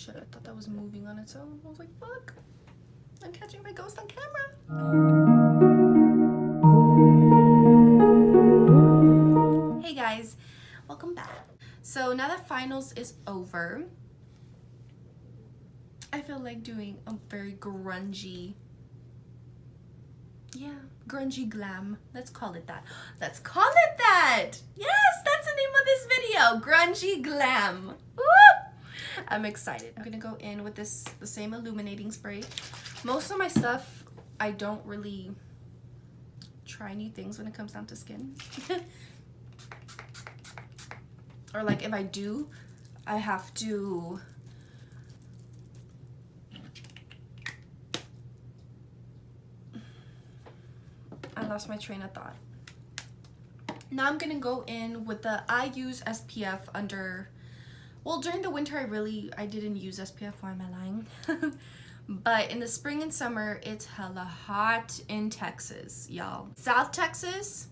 shit, I thought that was moving on its own. I was like, fuck. I'm catching my ghost on camera. Hey guys, welcome back. So now that finals is over, I feel like doing a very grungy, grungy glam. Let's call it that. Let's call it that. Yes, that's the name of this video, grungy glam. Woo! I'm excited. I'm gonna go in with the same illuminating spray. Most of my stuff, I don't really try new things when it comes down to skin. Or like if I do, I have to I lost my train of thought. Now I'm gonna go in with the I use SPF under, well, during the winter I didn't use SPF. Why am I lying? But in the spring and summer, it's hella hot in Texas, y'all. South Texas,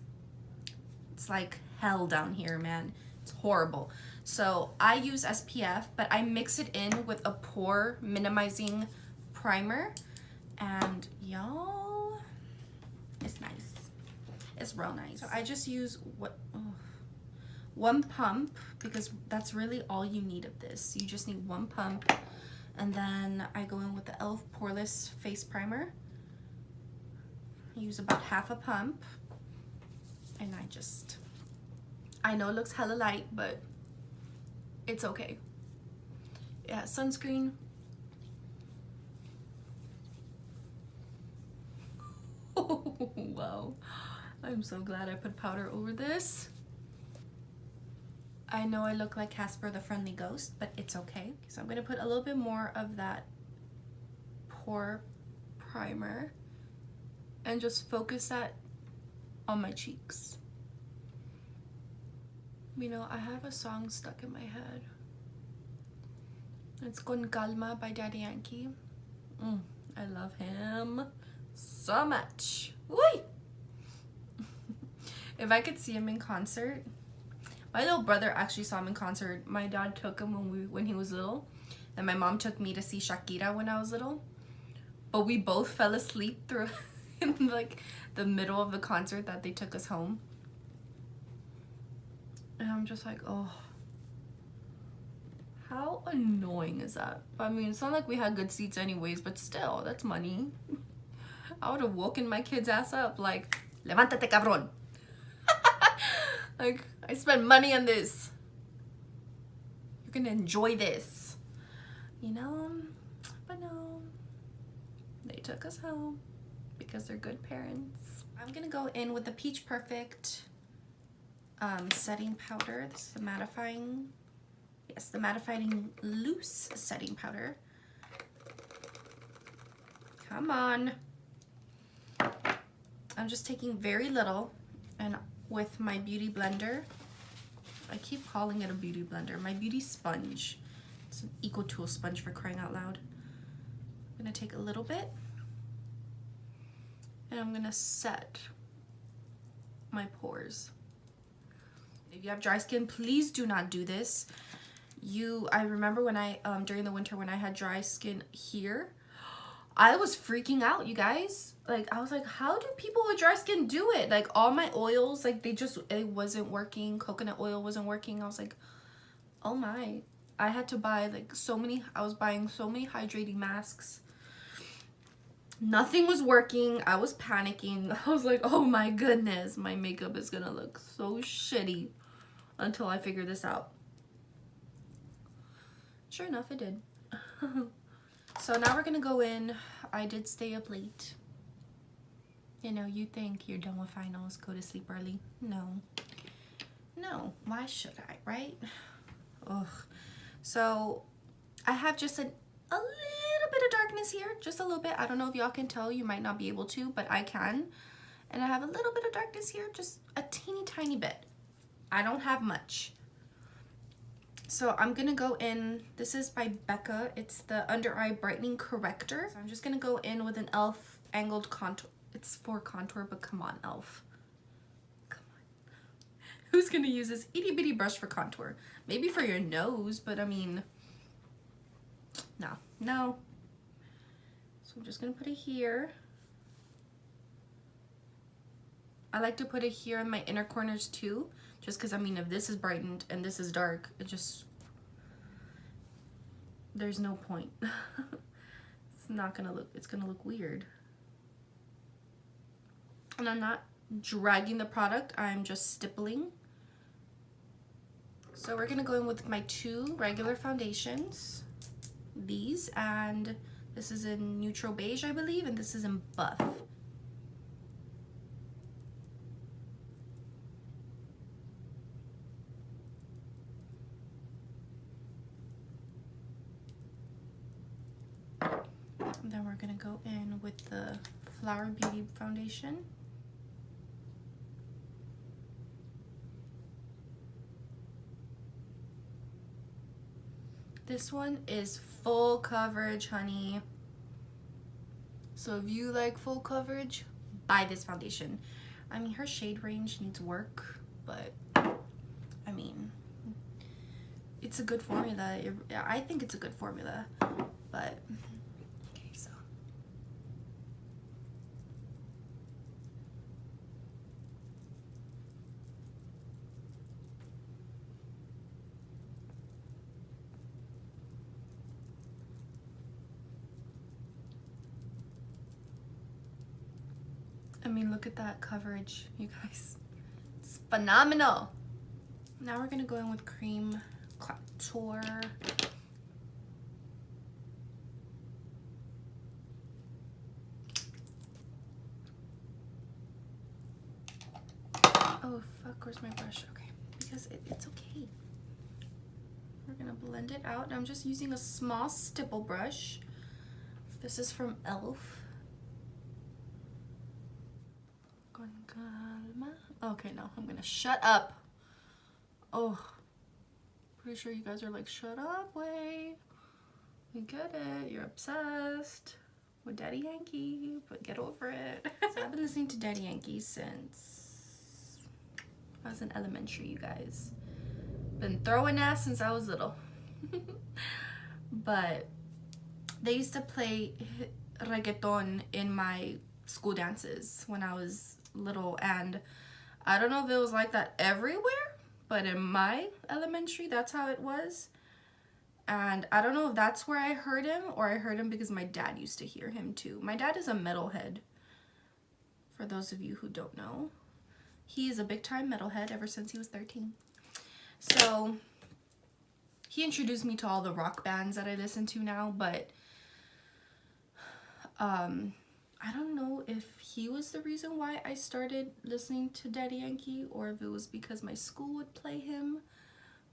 it's like hell down here, man. It's horrible. So I use SPF, but I mix it in with a pore minimizing primer. And y'all, it's nice. It's real nice. So I just use one pump, because that's really all you need of this. You just need one pump. And then I go in with the e.l.f. Pore-less Face Primer. I use about half a pump. And I know it looks hella light, but it's okay. Yeah, sunscreen. Oh, wow. I'm so glad I put powder over this. I know I look like Casper the Friendly Ghost, but it's okay. So I'm going to put a little bit more of that pore primer and just focus that on my cheeks. You know, I have a song stuck in my head. It's Con Calma by Daddy Yankee. I love him so much. Woo! If I could see him in concert. My little brother actually saw him in concert. My dad took him when he was little. And my mom took me to see Shakira when I was little. But we both fell asleep through in like the middle of the concert that they took us home. And I'm just like, oh. How annoying is that? I mean, it's not like we had good seats anyways, but still, that's money. I would have woken my kid's ass up like, levántate, cabrón. Like, I spent money on this. You're gonna enjoy this. You know? But no. They took us home because they're good parents. I'm gonna go in with the Peach Perfect setting powder. This is the mattifying, yes, the mattifying loose setting powder. Come on. I'm just taking very little, and with my beauty blender, I keep calling it a beauty blender, my beauty sponge. It's an Eco Tool sponge, for crying out loud. I'm gonna take a little bit and I'm gonna set my pores. If you have dry skin, please do not do this. I remember when during the winter when I had dry skin here, I was freaking out, you guys. Like, I was like, how do people with dry skin do it? Like, all my oils, like, it wasn't working. Coconut oil wasn't working. I was like, oh my. I had to buy, like, I was buying so many hydrating masks. Nothing was working. I was panicking. I was like, oh my goodness. My makeup is gonna look so shitty until I figure this out. Sure enough, it did. So now we're gonna go in. I did stay up late. You know, you think you're done with finals, go to sleep early. No. No, why should I, right? Ugh. So I have just a little bit of darkness here, just a little bit. I don't know if y'all can tell, you might not be able to, but I can. And I have a little bit of darkness here, just a teeny tiny bit. I don't have much. So I'm gonna go in, this is by Becca. It's the Under Eye Brightening Corrector. So I'm just gonna go in with an e.l.f. angled contour. It's for contour, but come on, e.l.f. Come on. Who's gonna use this itty bitty brush for contour? Maybe for your nose, but I mean, No. So I'm just gonna put it here. I like to put it here in my inner corners too, just because I mean, if this is brightened and this is dark, it just, there's no point. It's not gonna look, it's gonna look weird. And I'm not dragging the product, I'm just stippling. So we're gonna go in with my 2 regular foundations. These, and this is in neutral beige, I believe, and this is in buff. And then we're gonna go in with the Flower Beauty foundation. This one is full coverage, honey. So if you like full coverage, buy this foundation. I mean, her shade range needs work, but I mean, it's a good formula. I think it's a good formula, but okay, so. I mean, look at that coverage, you guys. It's phenomenal. Now we're gonna go in with cream contour. Oh, fuck, where's my brush? Okay, because it's okay. We're gonna blend it out. I'm just using a small stipple brush. This is from e.l.f. Okay, no, I'm gonna shut up. Oh, pretty sure you guys are like, shut up, way. You get it, you're obsessed with Daddy Yankee, but get over it. So I've been listening to Daddy Yankee since I was in elementary, you guys. Been throwing ass since I was little. But they used to play reggaeton in my school dances when I was little, and I don't know if it was like that everywhere, but in my elementary, that's how it was. And I don't know if that's where I heard him, or I heard him because my dad used to hear him too. My dad is a metalhead, for those of you who don't know. He is a big time metalhead ever since he was 13. So he introduced me to all the rock bands that I listen to now, but I don't know if he was the reason why I started listening to Daddy Yankee, or if it was because my school would play him.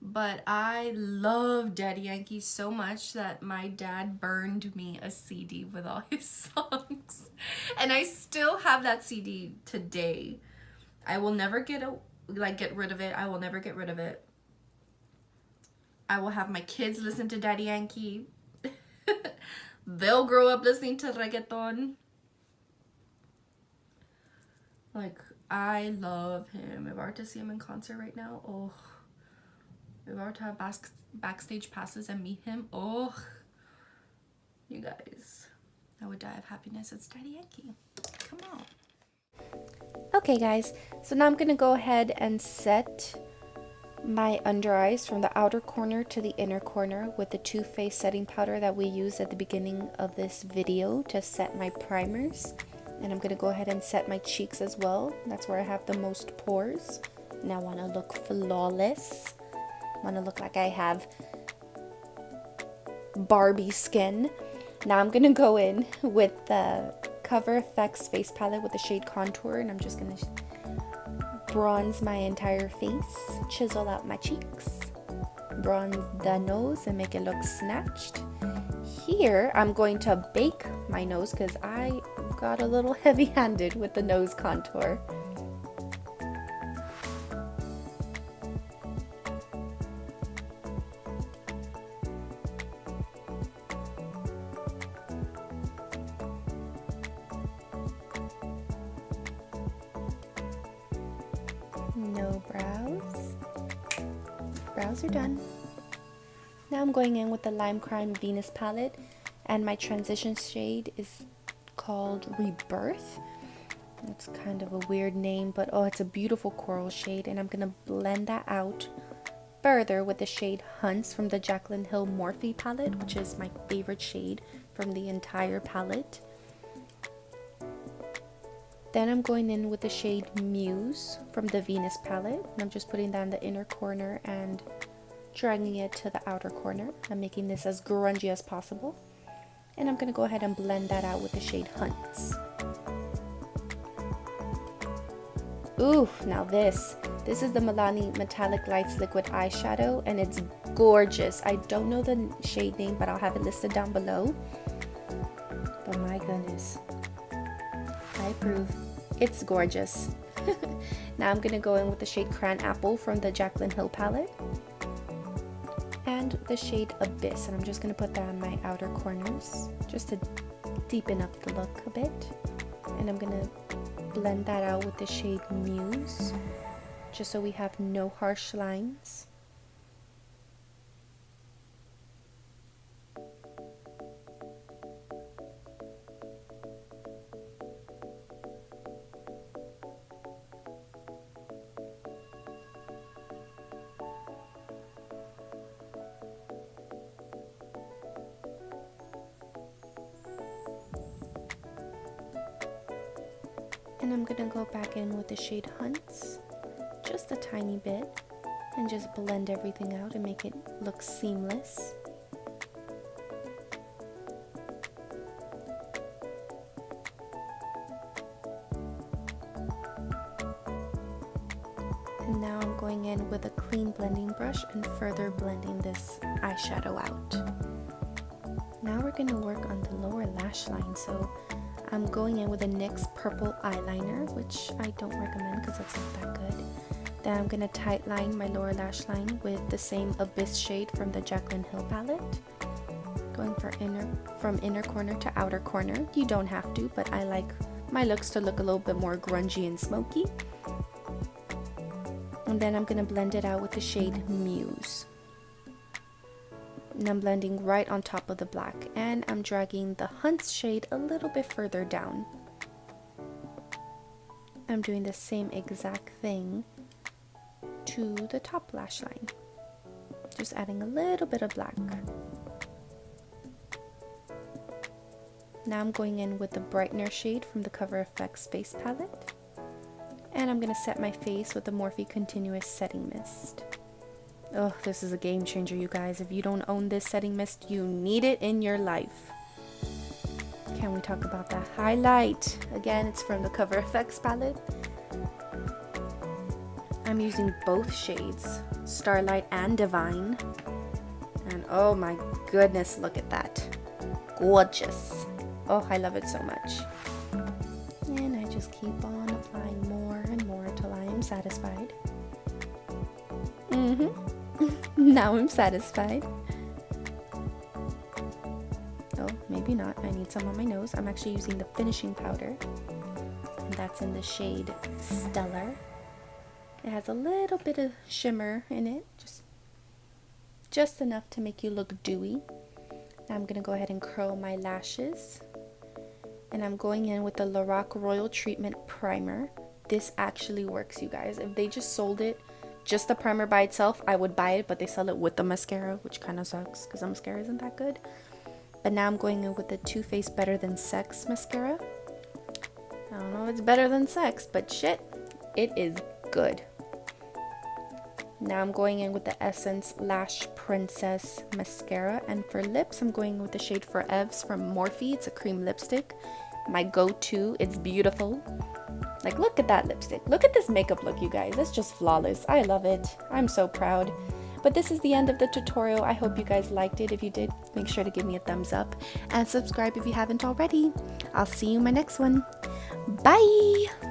But I love Daddy Yankee so much that my dad burned me a CD with all his songs. And I still have that CD today. I will never get rid of it. I will never get rid of it. I will have my kids listen to Daddy Yankee. They'll grow up listening to reggaeton. Like, I love him. If I were to see him in concert right now, oh. If I were to have backstage passes and meet him, oh. You guys, I would die of happiness. It's Daddy Yankee. Come on. Okay, guys. So now I'm going to go ahead and set my under eyes from the outer corner to the inner corner with the Too Faced setting powder that we used at the beginning of this video to set my primers. And I'm going to go ahead and set my cheeks as well. That's where I have the most pores. And I want to look flawless. I want to look like I have Barbie skin. Now I'm going to go in with the Cover FX face palette with the shade Contour. And I'm just going to bronze my entire face. Chisel out my cheeks. Bronze the nose and make it look snatched. Here, I'm going to bake my nose because I got a little heavy-handed with the nose contour. No brows. Brows are done. Now I'm going in with the Lime Crime Venus palette, and my transition shade is called Rebirth. It's kind of a weird name, but oh, it's a beautiful coral shade, and I'm gonna blend that out further with the shade Hunts from the Jaclyn Hill Morphe palette, which is my favorite shade from the entire palette. Then I'm going in with the shade Muse from the Venus palette, and I'm just putting that in the inner corner and dragging it to the outer corner. I'm making this as grungy as possible, and I'm gonna go ahead and blend that out with the shade Hunts. Ooh, now this is the Milani Metallic Lights Liquid Eyeshadow, and it's gorgeous. I don't know the shade name, but I'll have it listed down below. But my goodness, I approve. It's gorgeous. Now I'm gonna go in with the shade Cran Apple from the Jaclyn Hill palette, and the shade Abyss, and I'm just gonna put that on my outer corners just to deepen up the look a bit. And I'm gonna blend that out with the shade Muse, just so we have no harsh lines. And I'm gonna go back in with the shade Hunts, just a tiny bit, and just blend everything out and make it look seamless. And now I'm going in with a clean blending brush and further blending this eyeshadow out. Now we're gonna work on the lower lash line, so I'm going in with a NYX Purple Eyeliner, which I don't recommend because it's not that good. Then I'm going to tight line my lower lash line with the same Abyss shade from the Jaclyn Hill palette. Going from inner corner to outer corner. You don't have to, but I like my looks to look a little bit more grungy and smoky. And then I'm going to blend it out with the shade Muse. And I'm blending right on top of the black, and I'm dragging the Hunts shade a little bit further down. I'm doing the same exact thing to the top lash line, just adding a little bit of black. Now I'm going in with the Brightener shade from the Cover FX Face palette, and I'm going to set my face with the Morphe Continuous Setting Mist. Oh, this is a game changer, you guys. If you don't own this setting mist, you need it in your life. Can we talk about the highlight? Again, it's from the Cover FX palette. I'm using both shades, Starlight and Divine. And oh my goodness, look at that. Gorgeous. Oh, I love it so much. And I just keep on applying more and more until I am satisfied. Now I'm satisfied. Oh, maybe not. I need some on my nose. I'm actually using the finishing powder, and that's in the shade Stellar. It has a little bit of shimmer in it, just enough to make you look dewy. Now I'm gonna go ahead and curl my lashes, and I'm going in with the Lorac Royal Treatment Primer. This actually works, you guys. If they just sold it just the primer by itself, I would buy it, but they sell it with the mascara, which kind of sucks because the mascara isn't that good. But now I'm going in with the Too Faced Better Than Sex mascara. I don't know if it's better than sex, but shit, it is good. Now I'm going in with the Essence Lash Princess mascara, and for lips I'm going with the shade Forevs from Morphe. It's a cream lipstick, my go-to. It's beautiful. Like, look at that lipstick. Look at this makeup look, you guys. It's just flawless. I love it. I'm so proud. But this is the end of the tutorial. I hope you guys liked it. If you did, make sure to give me a thumbs up and subscribe if you haven't already. I'll see you in my next one. Bye!